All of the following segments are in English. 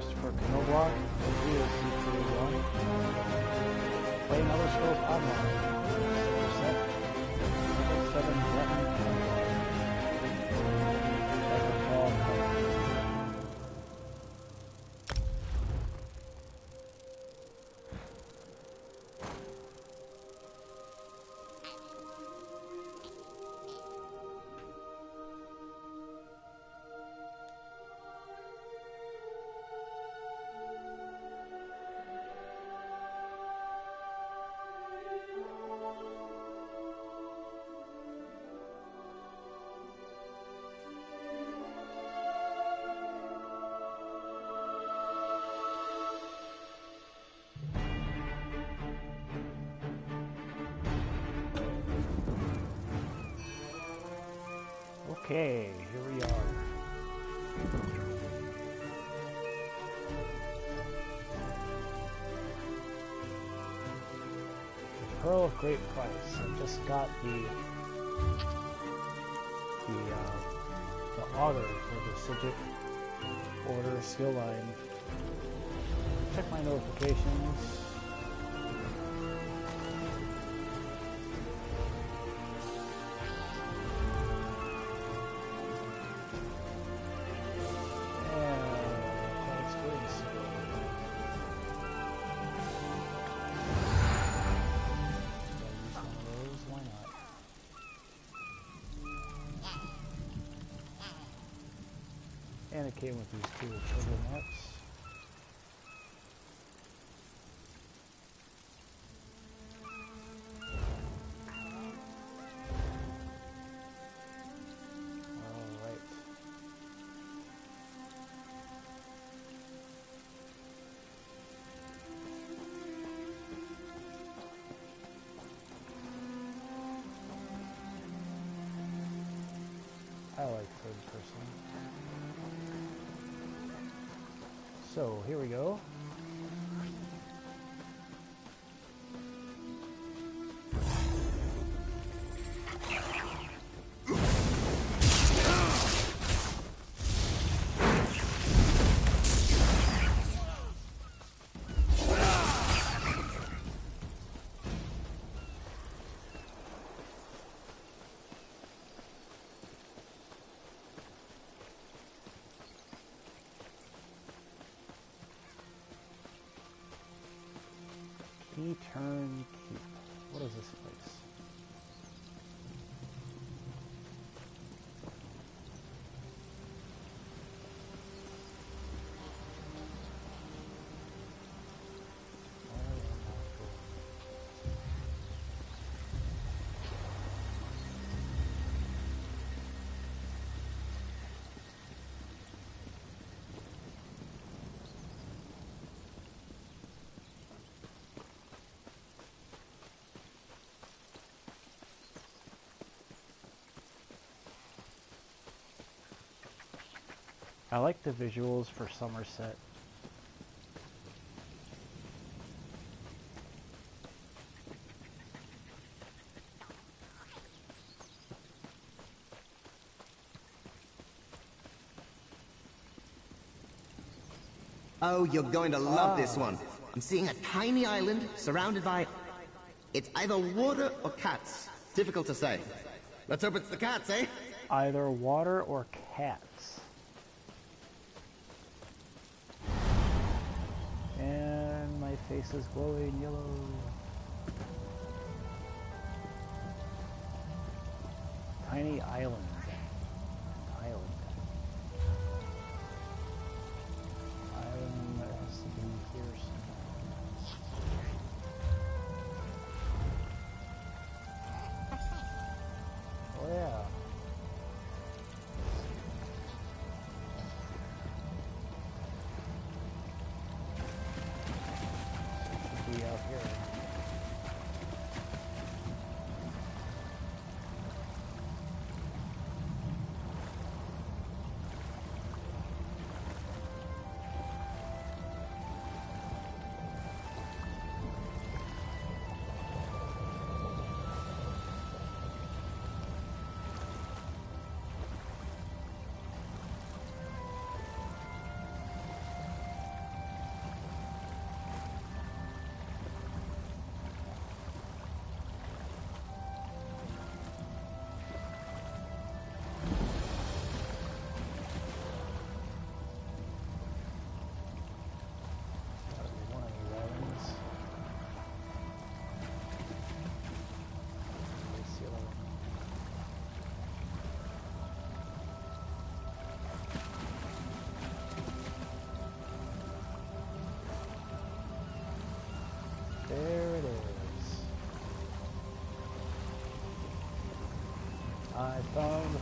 Christopher Knobloch. TherealCK1's. Play another scope online. Set. Level 7 button. Okay, here we are. The Pearl of Great Price. I just got the auger for the Sigil order skill line. Check my notifications. And it came with these cool turbo nuts. Alright. I like third person. So, here we go. Turn keep. What is this place? I like the visuals for Somerset. Oh, you're going to love this one. I'm seeing a tiny island surrounded by... It's either water or cats. Difficult to say. Let's hope it's the cats, eh? Either water or cats. And my face is glowing yellow. Tiny island. Island that has to be here somewhere. Oh yeah. Should be out here.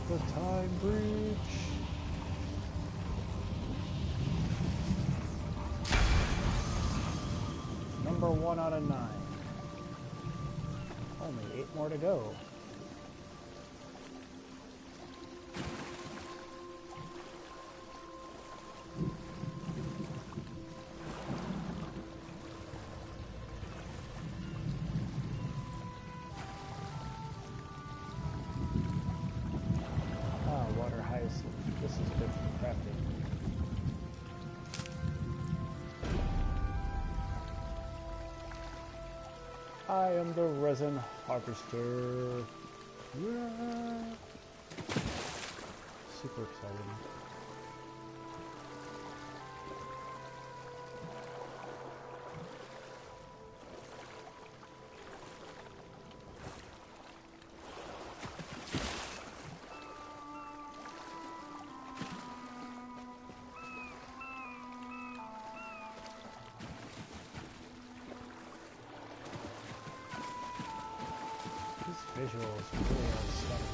The time breach. Number 1 out of 9. Only 8 more to go. Water hyacinth. This is good for crafting. I am the resin harvester. Yeah. Super exciting. Visuals really are stunning.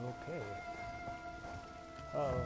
Okay. Uh-oh.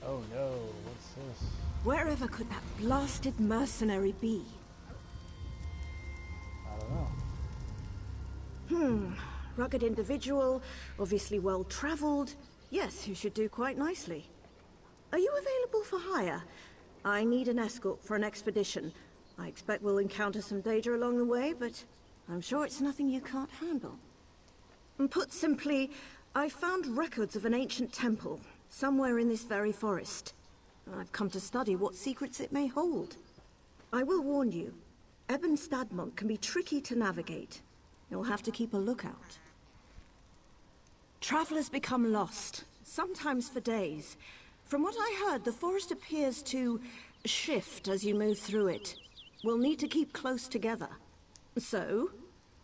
Oh no, what's this? Wherever could that blasted mercenary be? I don't know. Rugged individual, obviously well-traveled. Yes, you should do quite nicely. Are you available for hire? I need an escort for an expedition. I expect we'll encounter some danger along the way, but I'm sure it's nothing you can't handle. And put simply, I found records of an ancient temple, somewhere in this very forest. I've come to study what secrets it may hold. I will warn you, Ebon Stadmont can be tricky to navigate. You'll have to keep a lookout. Travelers become lost, sometimes for days. From what I heard, the forest appears to shift as you move through it. We'll need to keep close together. So,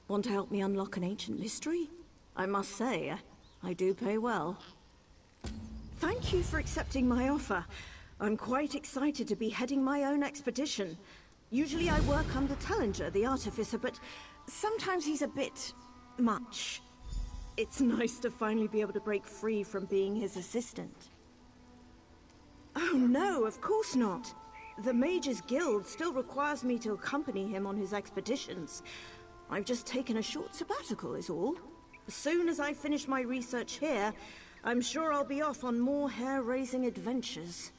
want to help me unlock an ancient mystery? I must say, I do pay well. Thank you for accepting my offer. I'm quite excited to be heading my own expedition. Usually I work under Tellinger, the artificer, but sometimes he's a bit much. It's nice to finally be able to break free from being his assistant. Oh no, of course not. The Mages Guild still requires me to accompany him on his expeditions. I've just taken a short sabbatical, is all. As soon as I finish my research here, I'm sure I'll be off on more hair-raising adventures.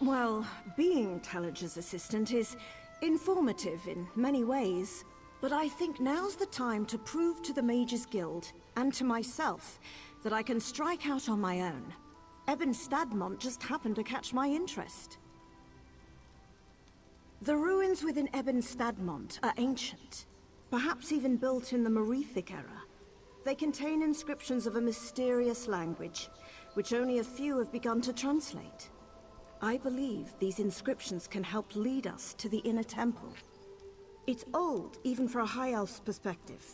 Well, being Tellinger's assistant is informative in many ways, but I think now's the time to prove to the Mages Guild, and to myself, that I can strike out on my own. Ebon Stadmont just happened to catch my interest. The ruins within Ebon Stadmont are ancient, perhaps even built in the Merethic era. They contain inscriptions of a mysterious language, which only a few have begun to translate. I believe these inscriptions can help lead us to the inner temple. It's old, even for a High Elf's perspective.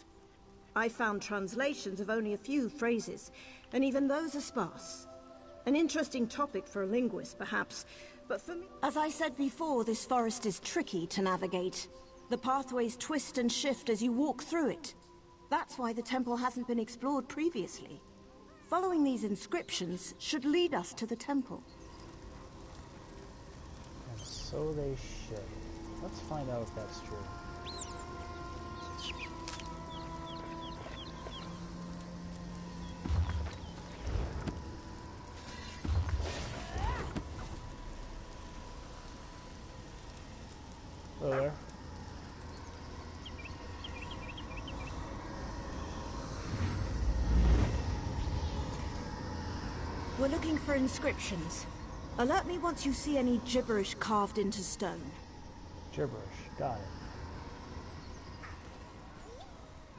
I found translations of only a few phrases, and even those are sparse. An interesting topic for a linguist, perhaps, but for me... As I said before, this forest is tricky to navigate. The pathways twist and shift as you walk through it. That's why the temple hasn't been explored previously. Following these inscriptions should lead us to the temple. And so they should. Let's find out if that's true. Hello there. We're looking for inscriptions. Alert me once you see any gibberish carved into stone. Gibberish, got it.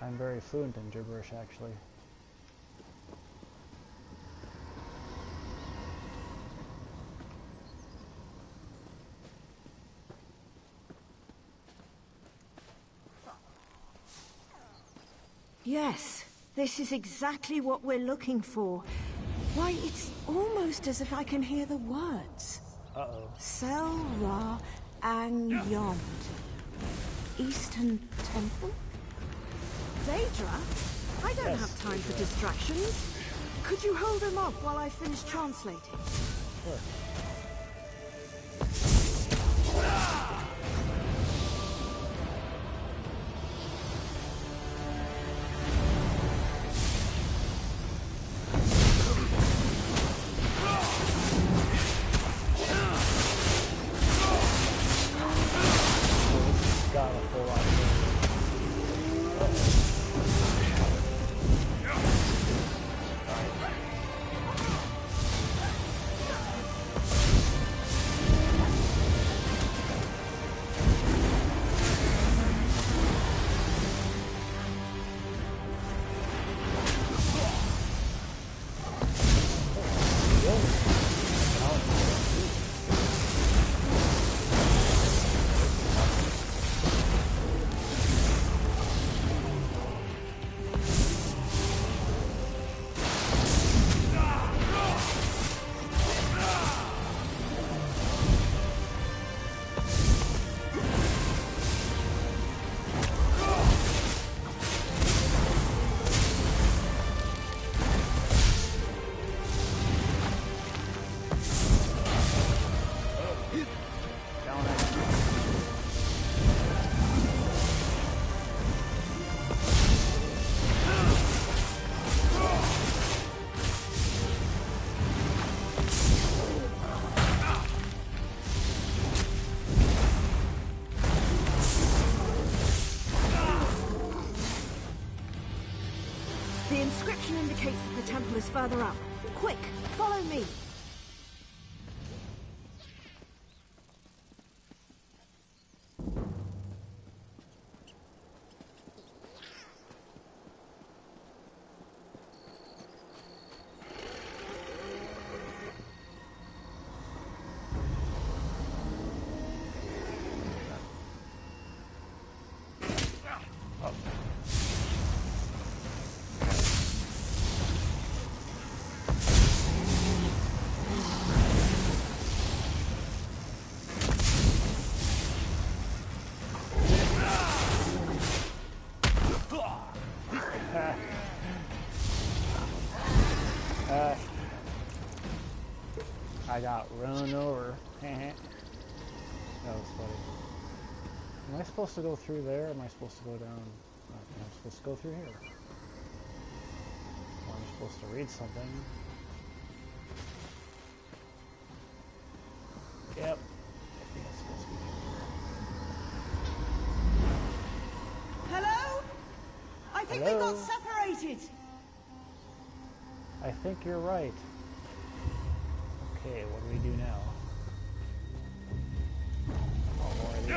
I'm very fluent in gibberish, actually. Yes, this is exactly what we're looking for. Why, it's almost as if I can hear the words. Uh-oh. Sel Ra Ang Yond. Eastern Temple? Daedra? I don't Yes, have time for Daedra. distractions. Could you hold them off while I finish translating? Sure. Got a whole lot of The inscription indicates that the temple is further up. Quick, follow me. I got run over. That was funny. Am I supposed to go through there, or am I supposed to go down? I'm supposed to go through here. Or I'm supposed to read something. Yep. I think it's supposed to be here. Hello? I think we got separated. I think you're right. Okay, what do we do now? Oh, more of these.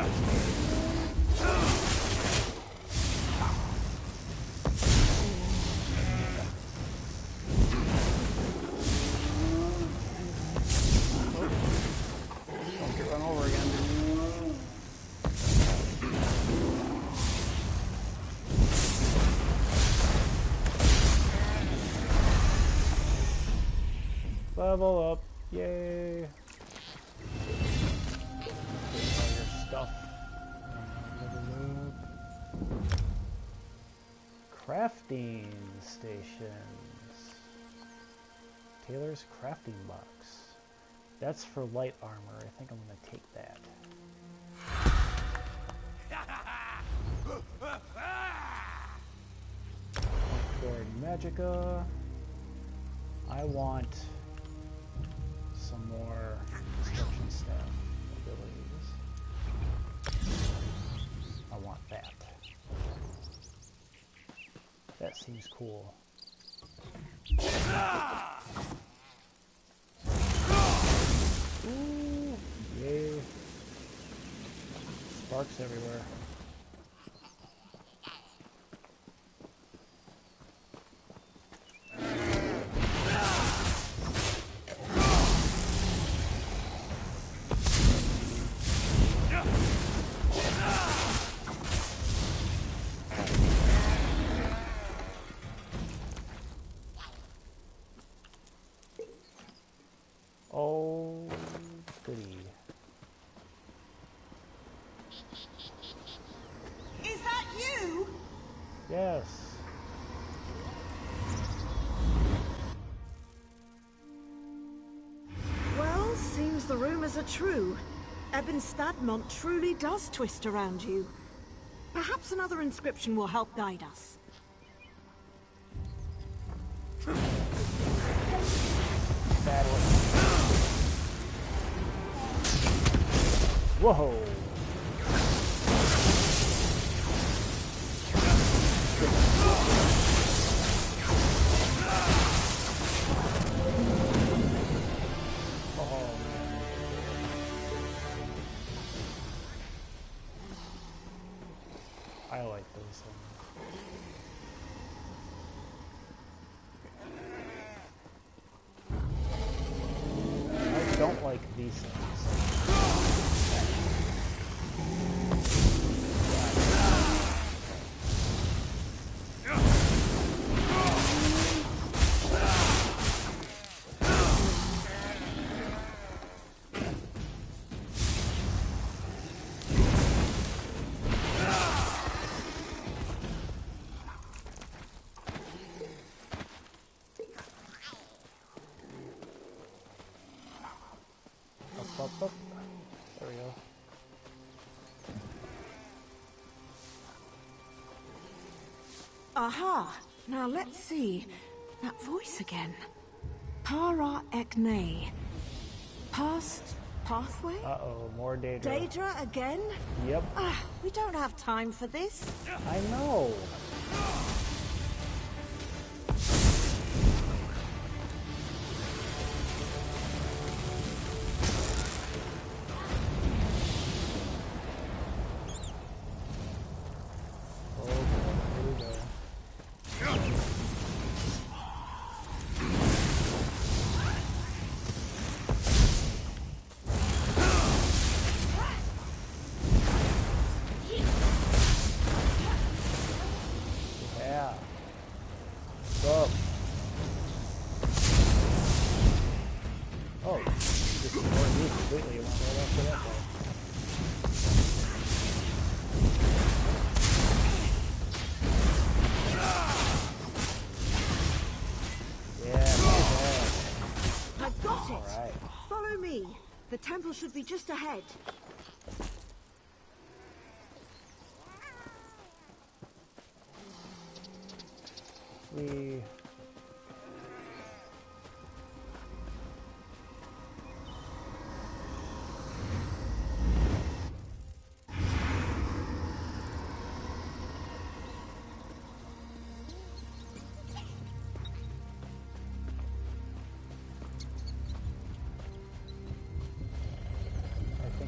Don't get run over again. Level up. Yay. Get all your stuff. Level up. Crafting stations. Taylor's crafting box. That's for light armor. I think I'm gonna take that. Sword Magica. I want some more destruction staff abilities. I want that. That seems cool. Ooh, yay. Sparks everywhere. Oh, goody. Is that you? Yes. Well, seems the rumors are true. Ebon Stadmont truly does twist around you. Perhaps another inscription will help guide us. Whoa! Oh, man. I like those things. I don't like these things. Up. There we go. Aha! Now let's see. That voice again. TherealCK1's. Past pathway? Uh-oh, more Daedra. Daedra again? Yep. We don't have time for this. I know. The temple should be just ahead.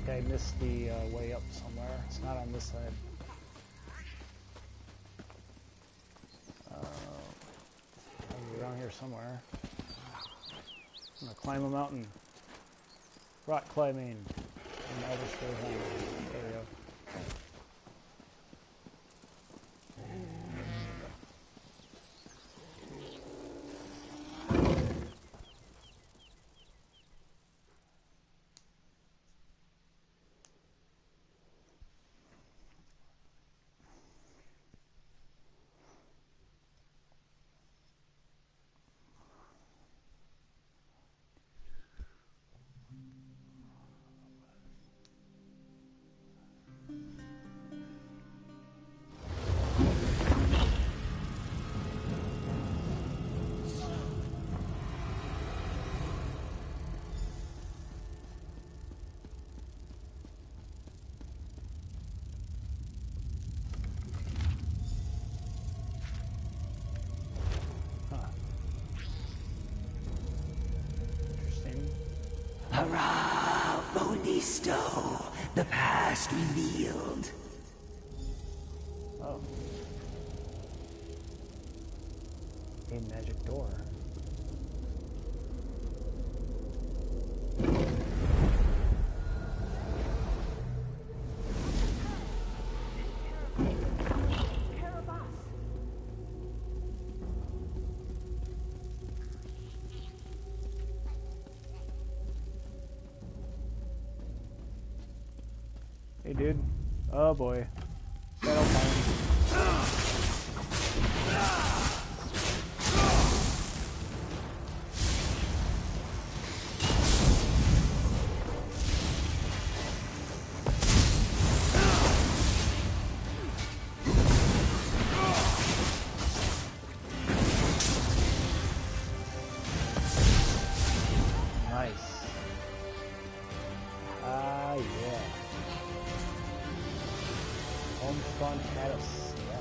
I missed the way up somewhere. It's not on this side. Around here somewhere. I'm gonna climb a mountain. Rock climbing. In Elder Scrolls Online. There we go. Hurrah, Bonisto, the past revealed. Oh. A magic door. Hey, dude. Oh, boy. That'll find. Nice. Ah, yeah. Home front had us. Yeah.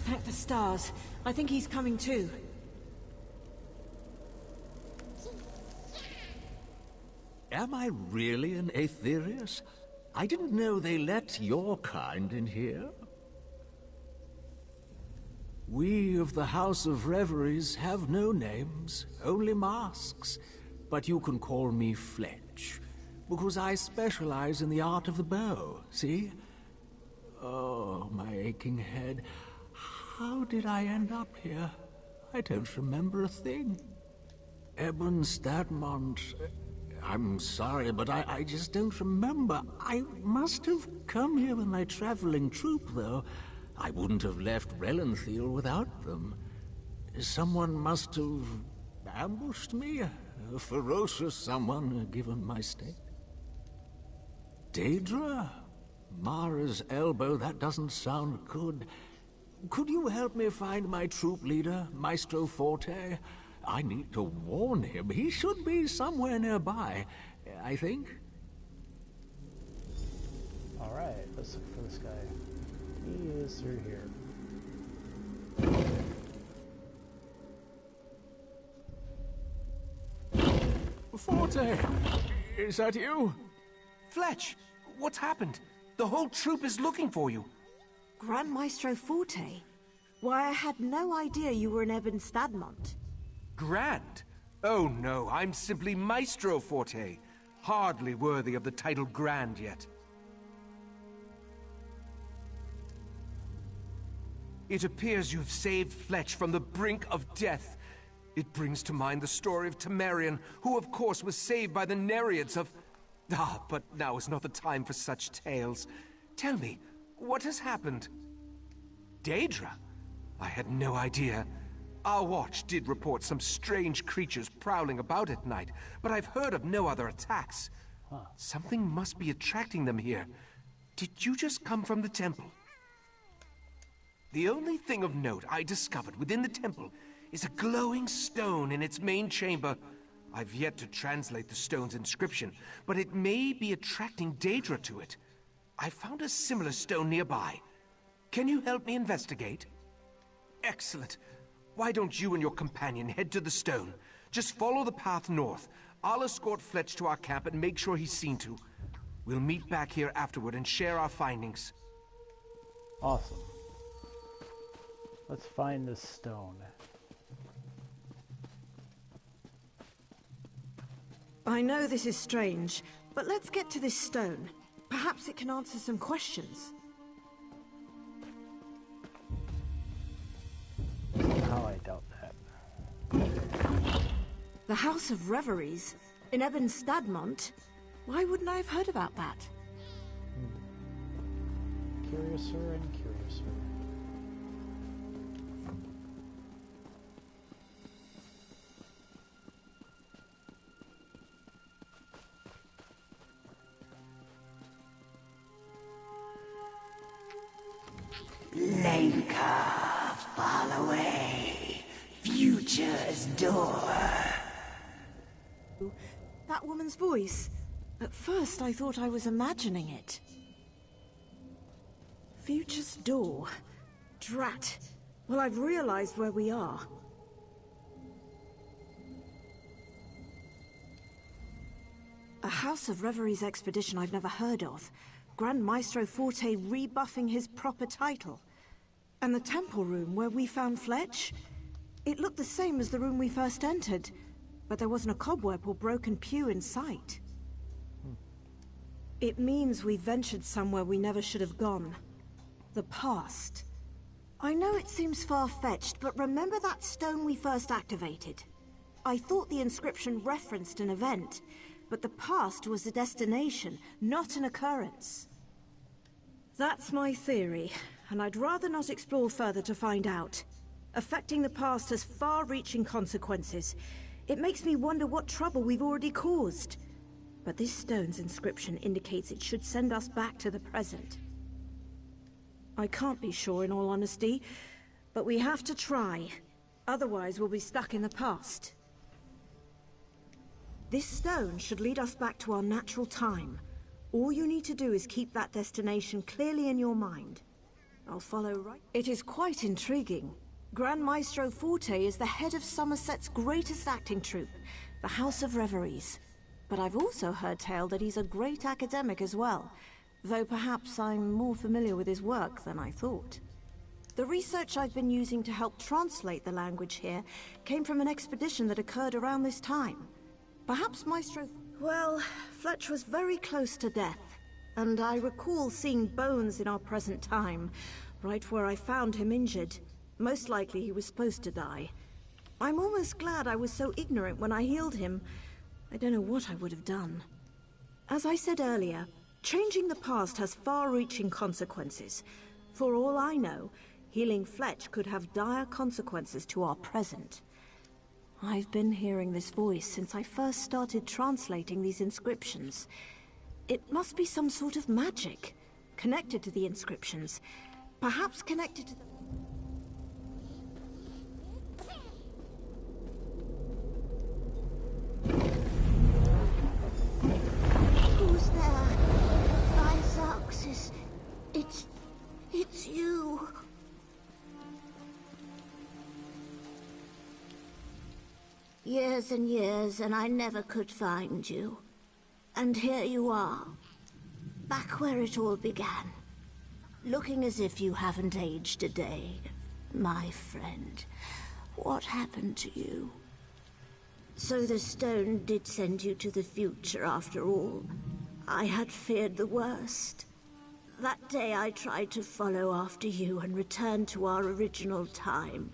Thank the stars. I think he's coming too. Am I really an Aetherius? I didn't know they let your kind in here. We of the House of Reveries have no names, only masks. But you can call me Fletch, because I specialize in the art of the bow, see? Oh, my aching head. How did I end up here? I don't remember a thing. Eben Stadmont... I'm sorry, but I just don't remember. I must have come here with my traveling troupe, though. I wouldn't have left Relenthal without them. Someone must have ambushed me. A ferocious someone, given my state. Daedra? Mara's elbow, that doesn't sound good. Could you help me find my troop leader, Maestro Forte? I need to warn him. He should be somewhere nearby, I think. Alright, let's look for this guy. He is through here. Forte! Is that you? Fletch, what's happened? The whole troop is looking for you. Grand Maestro Forte? Why, I had no idea you were in Eben Stadmont. Grand? Oh no, I'm simply Maestro Forte. Hardly worthy of the title Grand yet. It appears you've saved Fletch from the brink of death. It brings to mind the story of Temerian, who of course was saved by the Nereids of... Ah, but now is not the time for such tales. Tell me, what has happened? Daedra? I had no idea. Our watch did report some strange creatures prowling about at night, but I've heard of no other attacks. Something must be attracting them here. Did you just come from the temple? The only thing of note I discovered within the temple is a glowing stone in its main chamber. I've yet to translate the stone's inscription, but it may be attracting Daedra to it. I found a similar stone nearby. Can you help me investigate? Excellent. Why don't you and your companion head to the stone? Just follow the path north. I'll escort Fletch to our camp and make sure he's seen to. We'll meet back here afterward and share our findings. Awesome. Let's find this stone. I know this is strange, but let's get to this stone. Perhaps it can answer some questions. Somehow I doubt that. The House of Reveries? In Eben Stadmont? Why wouldn't I have heard about that? Curiouser and curiouser. Lenka, fall away. Future Future's door. That woman's voice. At first, I thought I was imagining it. Future's door. Drat. Well, I've realized where we are. A House of Reveries expedition I've never heard of. Grand Maestro Forte rebuffing his proper title. And the temple room where we found Fletch? It looked the same as the room we first entered, but there wasn't a cobweb or broken pew in sight. It means we ventured somewhere we never should have gone. The past. I know it seems far-fetched, but remember that stone we first activated? I thought the inscription referenced an event, but the past was a destination, not an occurrence. That's my theory, and I'd rather not explore further to find out. Affecting the past has far-reaching consequences. It makes me wonder what trouble we've already caused. But this stone's inscription indicates it should send us back to the present. I can't be sure in all honesty, but we have to try. Otherwise we'll be stuck in the past. This stone should lead us back to our natural time. All you need to do is keep that destination clearly in your mind. I'll follow right. It is quite intriguing. Grand Maestro Forte is the head of Somerset's greatest acting troupe, the House of Reveries. But I've also heard tale that he's a great academic as well, though perhaps I'm more familiar with his work than I thought. The research I've been using to help translate the language here came from an expedition that occurred around this time. Perhaps Maestro... Well, Fletch was very close to death, and I recall seeing bones in our present time, right where I found him injured. Most likely he was supposed to die. I'm almost glad I was so ignorant when I healed him. I don't know what I would have done. As I said earlier, changing the past has far-reaching consequences. For all I know, healing Fletch could have dire consequences to our present. I've been hearing this voice since I first started translating these inscriptions. It must be some sort of magic, connected to the inscriptions. Perhaps connected to the... Who's there? Lysaxis. It's you. Years and years, and I never could find you. And here you are. Back where it all began. Looking as if you haven't aged a day. My friend, what happened to you? So the stone did send you to the future after all. I had feared the worst. That day I tried to follow after you and return to our original time.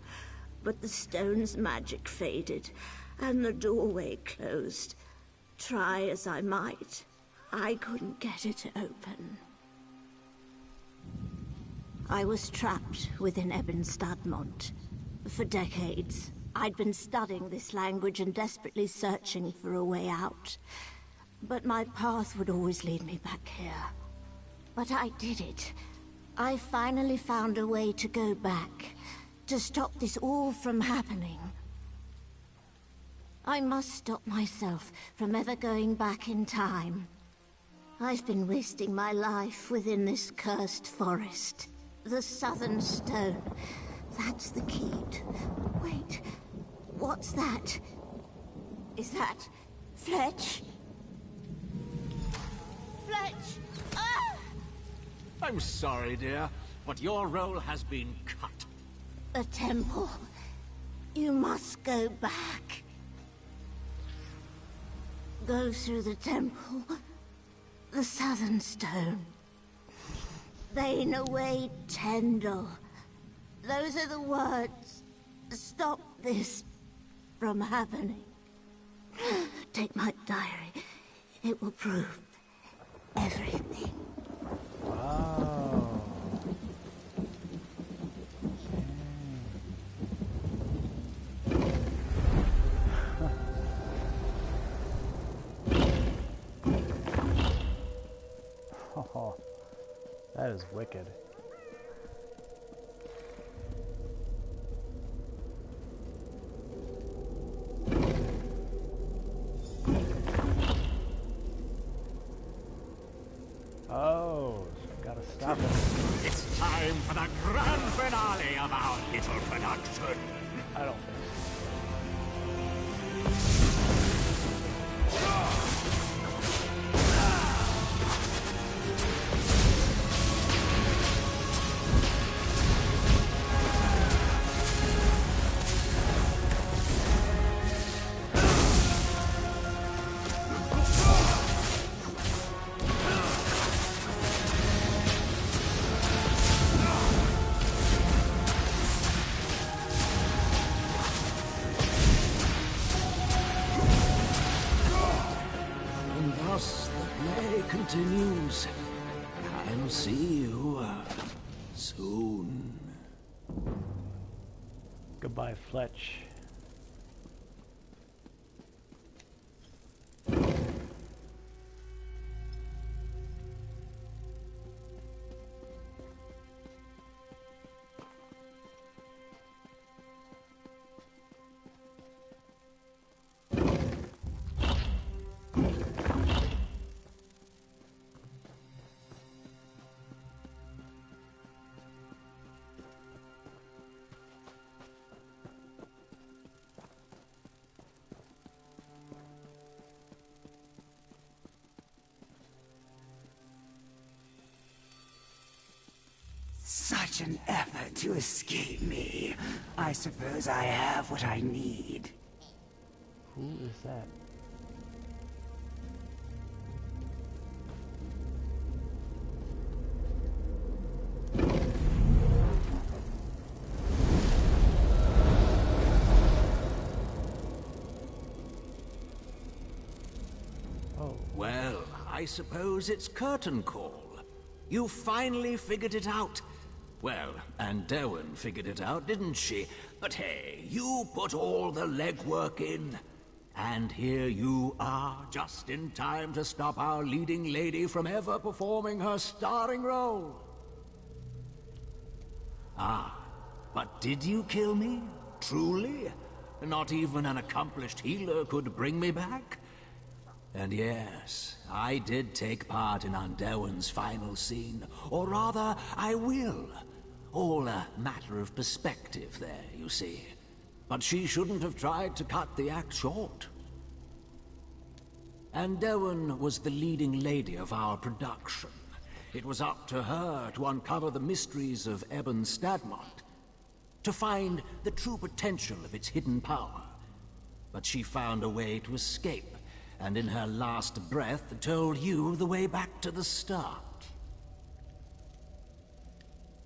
But the stone's magic faded, and the doorway closed. Try as I might, I couldn't get it open. I was trapped within Ebbenstadmont. For decades, I'd been studying this language and desperately searching for a way out. But my path would always lead me back here. But I did it. I finally found a way to go back, to stop this all from happening. I must stop myself from ever going back in time. I've been wasting my life within this cursed forest. The Southern Stone. That's the key to... Wait, what's that? Is that Fletch? Fletch! Ah! I'm sorry, dear, but your role has been cut. A temple. You must go back. Go through the temple. The Southern Stone. Bane away Tendel. Those are the words. Stop this from happening. Take my diary. It will prove everything. Wow. Oh, that is wicked. immortal production. I don't think so. And thus the play continues. I'll see you soon. Goodbye, Fletch. Such an effort to escape me. I suppose I have what I need. Who is that? Oh, Well, I suppose it's curtain call. You finally figured it out. Well, and Derwin figured it out, didn't she? But hey, you put all the legwork in. And here you are, just in time to stop our leading lady from ever performing her starring role. Ah, but did you kill me? Truly? Not even an accomplished healer could bring me back? And yes, I did take part in Derwin's final scene. Or rather, I will. All a matter of perspective there, you see. But she shouldn't have tried to cut the act short. Derwin was the leading lady of our production. It was up to her to uncover the mysteries of Ebon Stadmont, to find the true potential of its hidden power. But she found a way to escape, and in her last breath told you the way back to the start.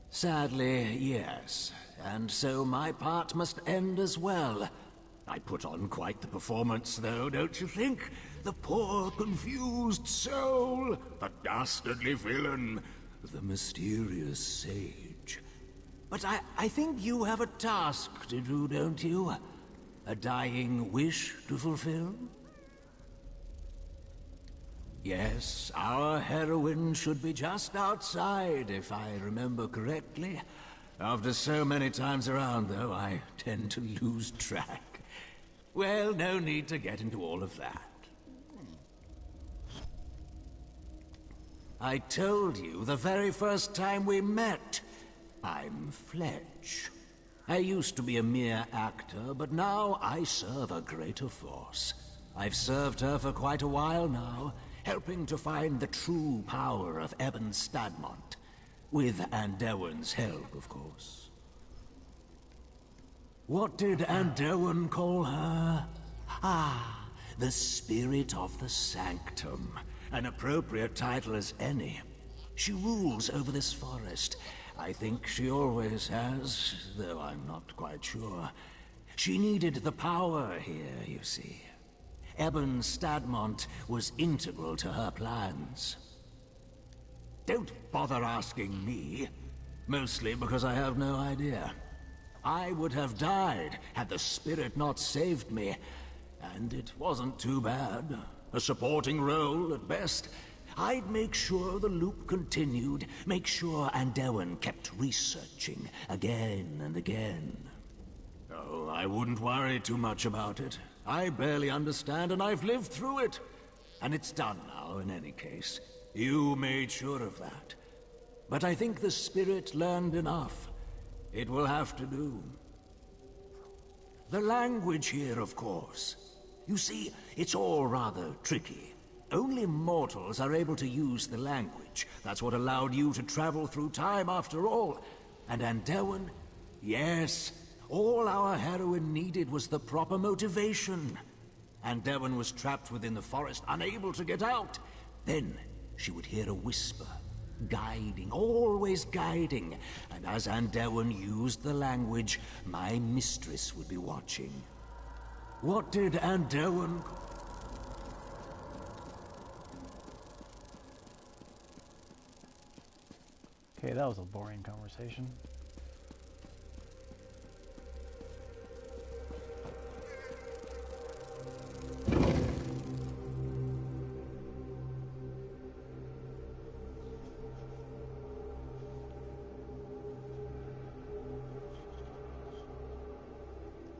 Sadly, yes. And so my part must end as well. I put on quite the performance, though, don't you think? The poor, confused soul, the dastardly villain, the mysterious sage. But I think you have a task to do, don't you? A dying wish to fulfill? Yes, our heroine should be just outside, if I remember correctly. After so many times around, though, I tend to lose track. Well, no need to get into all of that. I told you the very first time we met. I'm Fletch. I used to be a mere actor, but now I serve a greater force. I've served her for quite a while now, helping to find the true power of Ebon Stadmont. With Derwin's help, of course. What did Derwin call her? Ah, the Spirit of the Sanctum. An appropriate title as any. She rules over this forest. I think she always has, though I'm not quite sure. She needed the power here, you see. Ebon Stadmont was integral to her plans. Don't bother asking me. Mostly because I have no idea. I would have died had the spirit not saved me. And it wasn't too bad. A supporting role at best. I'd make sure the loop continued, make sure Derwin kept researching again and again. Oh, I wouldn't worry too much about it. I barely understand, and I've lived through it. And it's done now, in any case. You made sure of that. But I think the spirit learned enough. It will have to do. The language here, of course. You see, it's all rather tricky. Only mortals are able to use the language. That's what allowed you to travel through time after all. And Andelwyn? Yes, all our heroine needed was the proper motivation. Andelwyn was trapped within the forest, unable to get out. Then she would hear a whisper, guiding, always guiding. And as Andelwyn used the language, my mistress would be watching. What did Andelwyn... Okay, that was a boring conversation.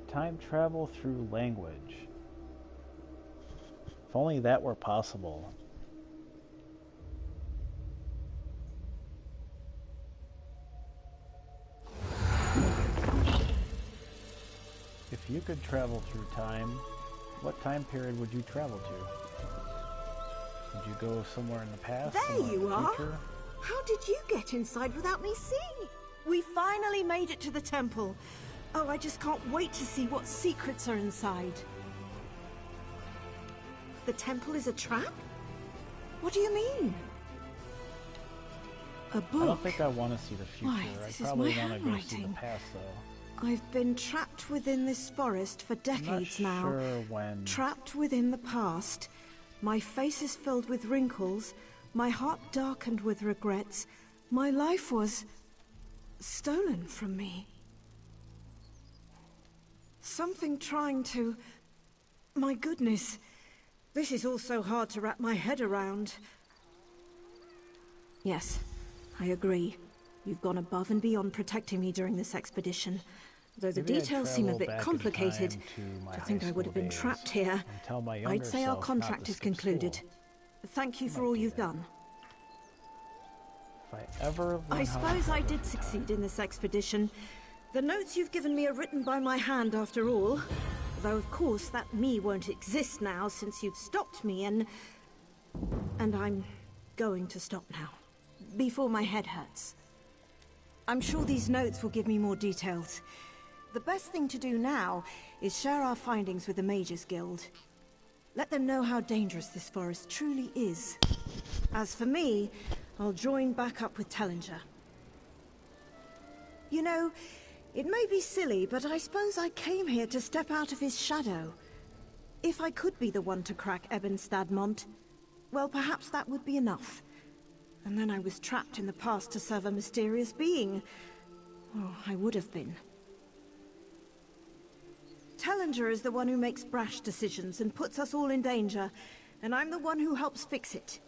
Time travel through language. If only that were possible. If you could travel through time, what time period would you travel to? Would you go somewhere in the past? There you the are! future? How did you get inside without me seeing? We finally made it to the temple. Oh, I just can't wait to see what secrets are inside. The temple is a trap? What do you mean? A book? I don't think I want to see the future. Why, I this is probably my want to go see the handwriting. past, though. I've been trapped within this forest for decades I'm not now. sure when. Trapped within the past. My face is filled with wrinkles. My heart darkened with regrets. My life was stolen from me. Something trying to... My goodness. This is all so hard to wrap my head around. Yes, I agree. You've gone above and beyond protecting me during this expedition. Though the Maybe I'd details seem a travel bit back in complicated, time to my to think high I would have school been days trapped here. and tell my I'd younger say our self contract not to is skip concluded. school. Thank you for Might all do you've that. done. If I ever learn I how to suppose I travel did through succeed time. in this expedition. The notes you've given me are written by my hand after all. Though of course that me won't exist now since you've stopped me and I'm going to stop now. Before my head hurts. I'm sure these notes will give me more details. The best thing to do now is share our findings with the Mages Guild. Let them know how dangerous this forest truly is. As for me, I'll join back up with Tellinger. You know, it may be silly, but I suppose I came here to step out of his shadow. If I could be the one to crack Ebenstadmont, well, perhaps that would be enough. And then I was trapped in the past to serve a mysterious being. Oh, I would have been. Tellinger is the one who makes brash decisions and puts us all in danger, and I'm the one who helps fix it.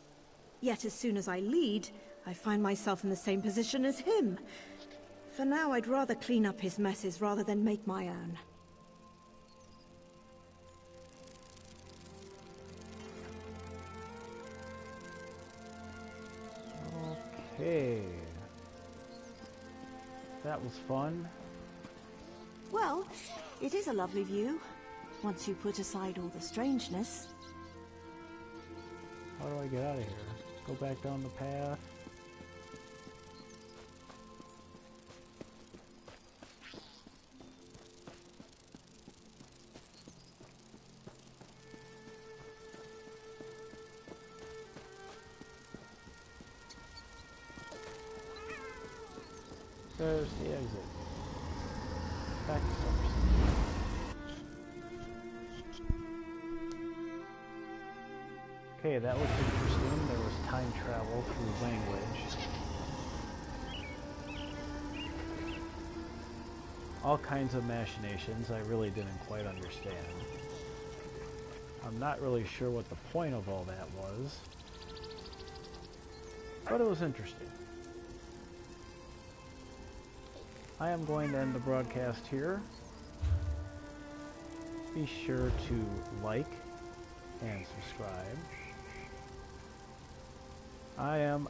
Yet as soon as I lead, I find myself in the same position as him. For now, I'd rather clean up his messes rather than make my own. Okay. That was fun. Well, it is a lovely view, once you put aside all the strangeness. How do I get out of here? Go back down the path. There's the exit. Back to Somerset. Okay, that was interesting. There was time travel through language. All kinds of machinations I really didn't quite understand. I'm not really sure what the point of all that was, but it was interesting. I am going to end the broadcast here. Be sure to like and subscribe. I am